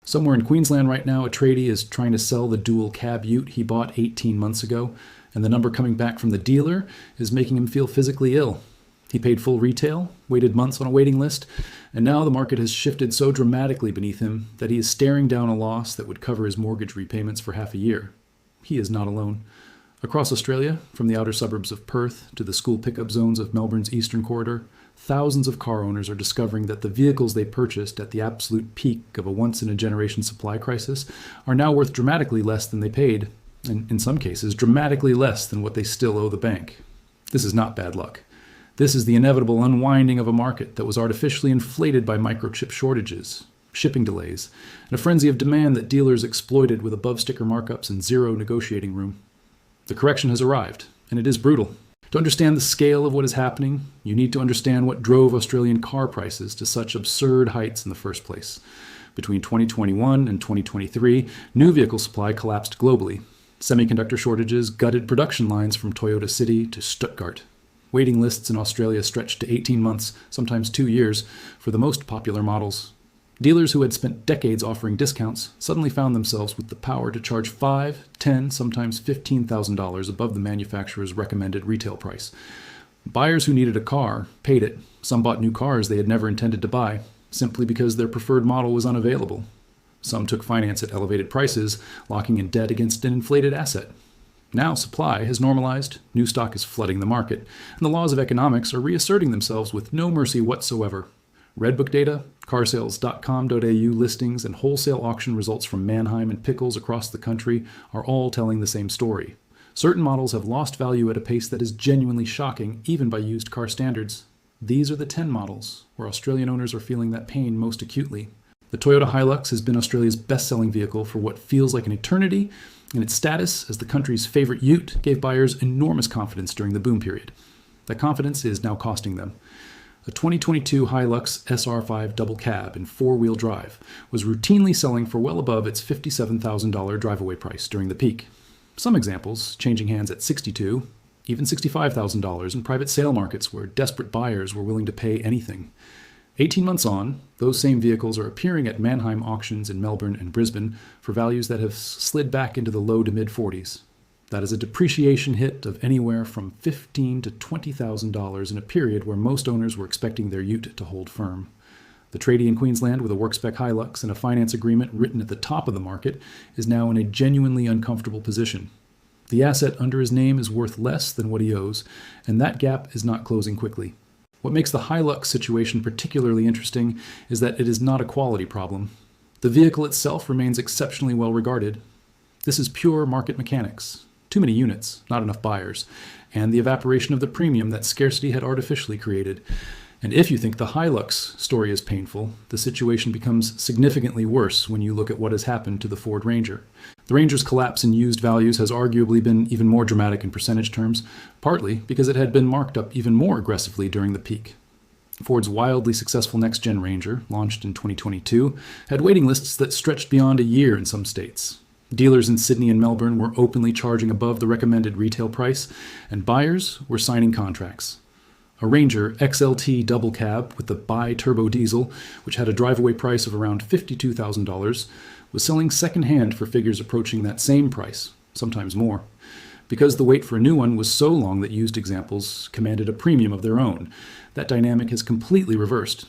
Somewhere in Queensland right now, a tradie is trying to sell the dual cab ute he bought 18 months ago, and the number coming back from the dealer is making him feel physically ill. He paid full retail, waited months on a waiting list, and now the market has shifted so dramatically beneath him that he is staring down a loss that would cover his mortgage repayments for half a year. He is not alone. Across Australia, from the outer suburbs of Perth to the school pickup zones of Melbourne's eastern corridor, thousands of car owners are discovering that the vehicles they purchased at the absolute peak of a once-in-a-generation supply crisis are now worth dramatically less than they paid, and in some cases, dramatically less than what they still owe the bank. This is not bad luck. This is the inevitable unwinding of a market that was artificially inflated by microchip shortages, shipping delays, and a frenzy of demand that dealers exploited with above-sticker markups and zero negotiating room. The correction has arrived, and it is brutal. To understand the scale of what is happening, you need to understand what drove Australian car prices to such absurd heights in the first place. Between 2021 and 2023, new vehicle supply collapsed globally. Semiconductor shortages gutted production lines from Toyota City to Stuttgart. Waiting lists in Australia stretched to 18 months, sometimes 2 years, for the most popular models. Dealers who had spent decades offering discounts suddenly found themselves with the power to charge $5,000, $10,000, sometimes $15,000 above the manufacturer's recommended retail price. Buyers who needed a car paid it. Some bought new cars they had never intended to buy, simply because their preferred model was unavailable. Some took finance at elevated prices, locking in debt against an inflated asset. Now supply has normalized, new stock is flooding the market, and the laws of economics are reasserting themselves with no mercy whatsoever. Redbook data, carsales.com.au listings, and wholesale auction results from Mannheim and Pickles across the country are all telling the same story. Certain models have lost value at a pace that is genuinely shocking, even by used car standards. These are the 10 models, where Australian owners are feeling that pain most acutely. The Toyota HiLux has been Australia's best-selling vehicle for what feels like an eternity, and its status as the country's favorite ute gave buyers enormous confidence during the boom period. That confidence is now costing them. A 2022 HiLux SR5 double cab in four-wheel drive was routinely selling for well above its $57,000 drive-away price during the peak. Some examples changing hands at $62,000, even $65,000 in private sale markets where desperate buyers were willing to pay anything. 18 months on, those same vehicles are appearing at Mannheim auctions in Melbourne and Brisbane for values that have slid back into the low to mid-40s. That is a depreciation hit of anywhere from $15,000 to $20,000 in a period where most owners were expecting their ute to hold firm. The tradie in Queensland with a work-spec HiLux and a finance agreement written at the top of the market is now in a genuinely uncomfortable position. The asset under his name is worth less than what he owes, and that gap is not closing quickly. What makes the HiLux situation particularly interesting is that it is not a quality problem. The vehicle itself remains exceptionally well regarded. This is pure market mechanics. Too many units, not enough buyers, and the evaporation of the premium that scarcity had artificially created. And if you think the HiLux story is painful, the situation becomes significantly worse when you look at what has happened to the Ford Ranger. The Ranger's collapse in used values has arguably been even more dramatic in percentage terms, partly because it had been marked up even more aggressively during the peak. Ford's wildly successful next-gen Ranger, launched in 2022, had waiting lists that stretched beyond a year in some states. Dealers in Sydney and Melbourne were openly charging above the recommended retail price, and buyers were signing contracts. A Ranger XLT double cab with the bi-turbo diesel, which had a drive-away price of around $52,000, was selling second-hand for figures approaching that same price, sometimes more. Because the wait for a new one was so long that used examples commanded a premium of their own, that dynamic has completely reversed.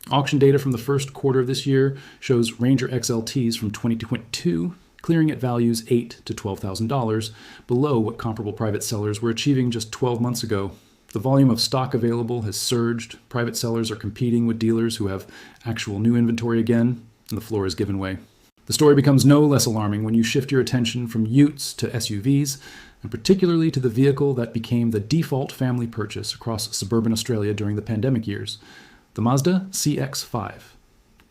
Auction data from the first quarter of this year shows Ranger XLTs from 2022 clearing at values $8,000 to $12,000, below what comparable private sellers were achieving just 12 months ago. The volume of stock available has surged, private sellers are competing with dealers who have actual new inventory again, and the floor is given way. The story becomes no less alarming when you shift your attention from utes to SUVs, and particularly to the vehicle that became the default family purchase across suburban Australia during the pandemic years, the Mazda CX-5.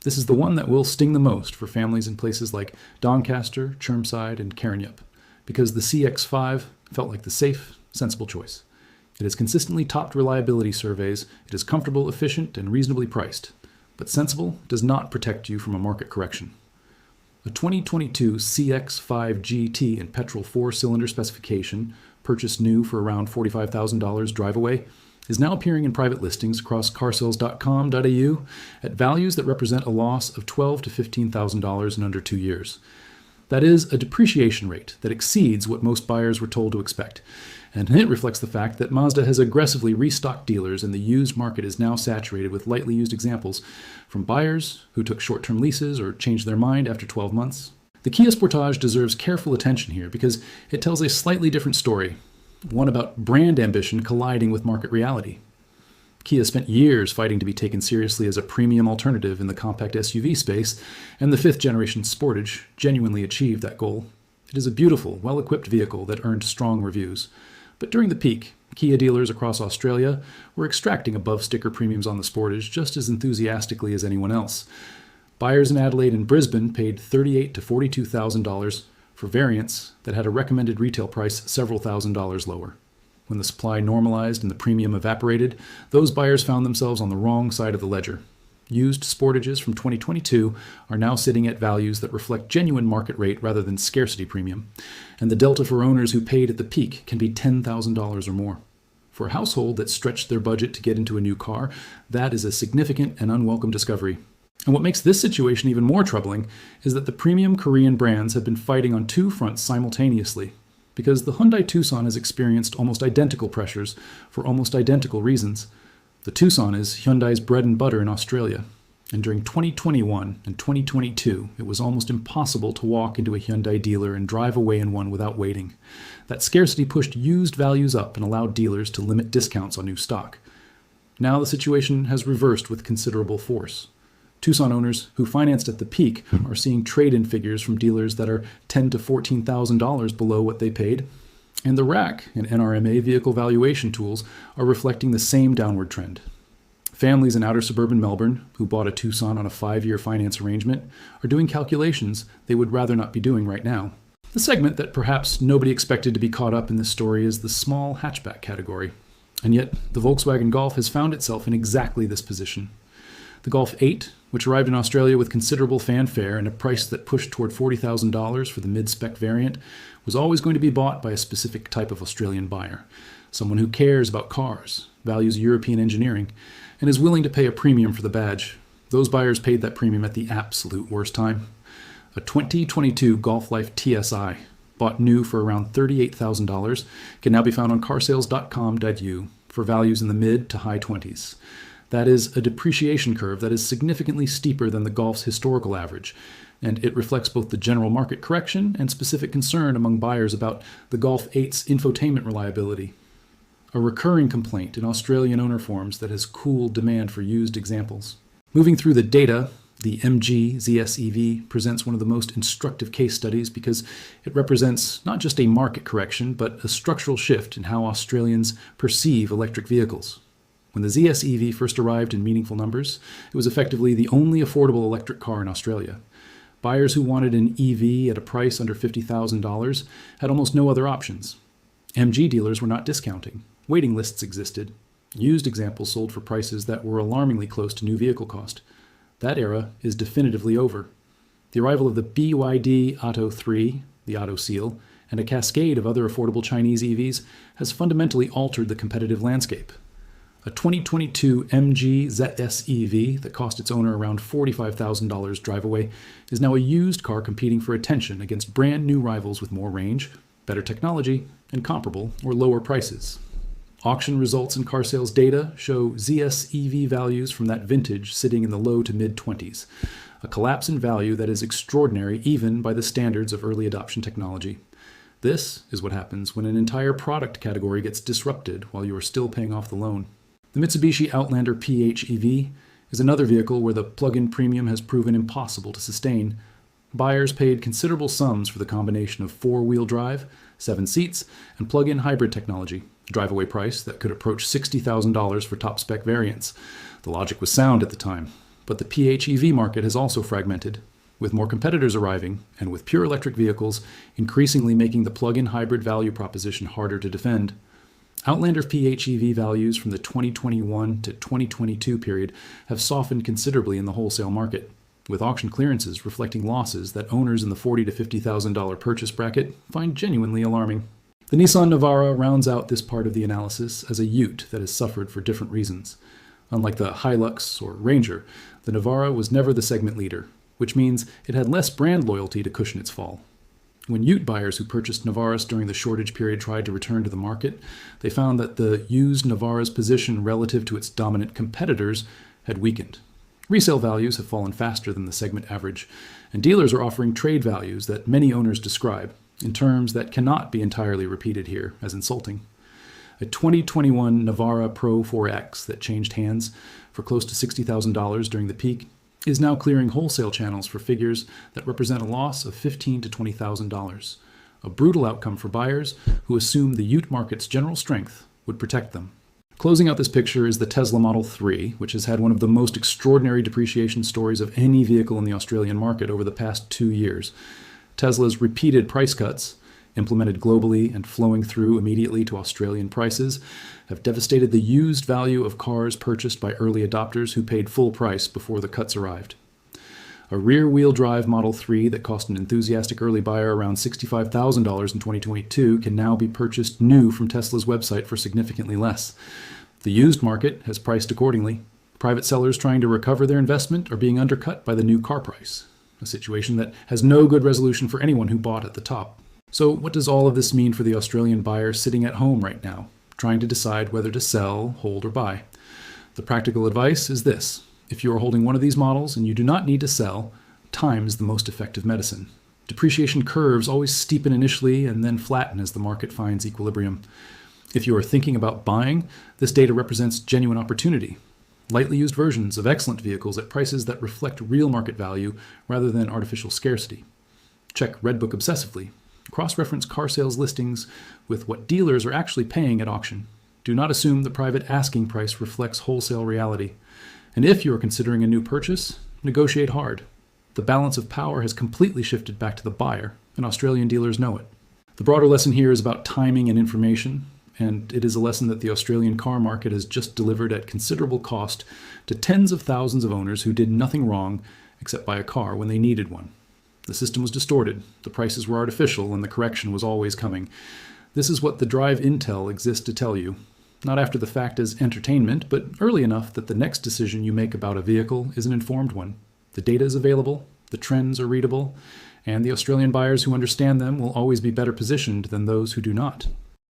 This is the one that will sting the most for families in places like Doncaster, Chermside, and Karrinyup, because the CX-5 felt like the safe, sensible choice. It has consistently topped reliability surveys, it is comfortable, efficient, and reasonably priced, but sensible does not protect you from a market correction. A 2022 CX-5 GT in petrol 4-cylinder specification, purchased new for around $45,000 drive away, is now appearing in private listings across carsales.com.au at values that represent a loss of $12,000 to $15,000 in under 2 years. That is a depreciation rate that exceeds what most buyers were told to expect, and it reflects the fact that Mazda has aggressively restocked dealers and the used market is now saturated with lightly used examples from buyers who took short-term leases or changed their mind after 12 months. The Kia Sportage deserves careful attention here because it tells a slightly different story, one about brand ambition colliding with market reality. Kia spent years fighting to be taken seriously as a premium alternative in the compact SUV space, and the 5th-generation Sportage genuinely achieved that goal. It is a beautiful, well-equipped vehicle that earned strong reviews. But during the peak, Kia dealers across Australia were extracting above-sticker premiums on the Sportage just as enthusiastically as anyone else. Buyers in Adelaide and Brisbane paid $38,000 to $42,000 for variants that had a recommended retail price several $1,000s lower. When the supply normalized and the premium evaporated, those buyers found themselves on the wrong side of the ledger. Used Sportages from 2022 are now sitting at values that reflect genuine market rate rather than scarcity premium, and the delta for owners who paid at the peak can be $10,000 or more. For a household that stretched their budget to get into a new car, that is a significant and unwelcome discovery. And what makes this situation even more troubling is that the premium Korean brands have been fighting on two fronts simultaneously, because the Hyundai Tucson has experienced almost identical pressures for almost identical reasons. The Tucson is Hyundai's bread and butter in Australia, and during 2021 and 2022, it was almost impossible to walk into a Hyundai dealer and drive away in one without waiting. That scarcity pushed used values up and allowed dealers to limit discounts on new stock. Now the situation has reversed with considerable force. Tucson owners who financed at the peak are seeing trade-in figures from dealers that are $10,000 to $14,000 below what they paid, and the RAC and NRMA vehicle valuation tools are reflecting the same downward trend. Families in outer suburban Melbourne who bought a Tucson on a 5-year finance arrangement are doing calculations they would rather not be doing right now. The segment that perhaps nobody expected to be caught up in this story is the small hatchback category, and yet the Volkswagen Golf has found itself in exactly this position. The Golf 8, which arrived in Australia with considerable fanfare and a price that pushed toward $40,000 for the mid-spec variant, was always going to be bought by a specific type of Australian buyer, someone who cares about cars, values European engineering, and is willing to pay a premium for the badge. Those buyers paid that premium at the absolute worst time. A 2022 Golf Life TSI, bought new for around $38,000, can now be found on carsales.com.au for values in the mid to high 20s. That is a depreciation curve that is significantly steeper than the Golf's historical average, and it reflects both the general market correction and specific concern among buyers about the Golf 8's infotainment reliability, a recurring complaint in Australian owner forums that has cooled demand for used examples. Moving through the data, the MG ZS EV presents one of the most instructive case studies because it represents not just a market correction, but a structural shift in how Australians perceive electric vehicles. When the ZS EV first arrived in meaningful numbers, it was effectively the only affordable electric car in Australia. Buyers who wanted an EV at a price under $50,000 had almost no other options. MG dealers were not discounting. Waiting lists existed. Used examples sold for prices that were alarmingly close to new vehicle cost. That era is definitively over. The arrival of the BYD Atto 3, the Auto Seal, and a cascade of other affordable Chinese EVs has fundamentally altered the competitive landscape. A 2022 MG ZS EV that cost its owner around $45,000 drive away is now a used car competing for attention against brand new rivals with more range, better technology, and comparable or lower prices. Auction results and car sales data show ZS EV values from that vintage sitting in the low to mid-20s, a collapse in value that is extraordinary even by the standards of early adoption technology. This is what happens when an entire product category gets disrupted while you are still paying off the loan. The Mitsubishi Outlander PHEV is another vehicle where the plug-in premium has proven impossible to sustain. Buyers paid considerable sums for the combination of 4-wheel drive, 7 seats, and plug-in hybrid technology, a drive-away price that could approach $60,000 for top-spec variants. The logic was sound at the time, but the PHEV market has also fragmented, with more competitors arriving and with pure electric vehicles increasingly making the plug-in hybrid value proposition harder to defend. Outlander PHEV values from the 2021 to 2022 period have softened considerably in the wholesale market, with auction clearances reflecting losses that owners in the $40,000 to $50,000 purchase bracket find genuinely alarming. The Nissan Navara rounds out this part of the analysis as a ute that has suffered for different reasons. Unlike the HiLux or Ranger, the Navara was never the segment leader, which means it had less brand loyalty to cushion its fall. When ute buyers who purchased Navaras during the shortage period tried to return to the market, they found that the used Navara's position relative to its dominant competitors had weakened. Resale values have fallen faster than the segment average, and dealers are offering trade values that many owners describe in terms that cannot be entirely repeated here as insulting. A 2021 Navara Pro 4X that changed hands for close to $60,000 during the peak is now clearing wholesale channels for figures that represent a loss of $15,000 to $20,000, a brutal outcome for buyers who assume the ute market's general strength would protect them. Closing out this picture is the Tesla Model 3, which has had one of the most extraordinary depreciation stories of any vehicle in the Australian market over the past 2 years. Tesla's repeated price cuts, implemented globally and flowing through immediately to Australian prices, have devastated the used value of cars purchased by early adopters who paid full price before the cuts arrived. A rear-wheel drive Model 3 that cost an enthusiastic early buyer around $65,000 in 2022 can now be purchased new from Tesla's website for significantly less. The used market has priced accordingly. Private sellers trying to recover their investment are being undercut by the new car price, a situation that has no good resolution for anyone who bought at the top. So what does all of this mean for the Australian buyer sitting at home right now, trying to decide whether to sell, hold, or buy? The practical advice is this. If you are holding one of these models and you do not need to sell, time is the most effective medicine. Depreciation curves always steepen initially and then flatten as the market finds equilibrium. If you are thinking about buying, this data represents genuine opportunity. Lightly used versions of excellent vehicles at prices that reflect real market value rather than artificial scarcity. Check Redbook obsessively. Cross-reference car sales listings with what dealers are actually paying at auction. Do not assume the private asking price reflects wholesale reality. And if you are considering a new purchase, negotiate hard. The balance of power has completely shifted back to the buyer, and Australian dealers know it. The broader lesson here is about timing and information, and it is a lesson that the Australian car market has just delivered at considerable cost to tens of thousands of owners who did nothing wrong except buy a car when they needed one. The system was distorted, the prices were artificial, and the correction was always coming. This is what the Drive Intel exists to tell you. Not after the fact as entertainment, but early enough that the next decision you make about a vehicle is an informed one. The data is available, the trends are readable, and the Australian buyers who understand them will always be better positioned than those who do not.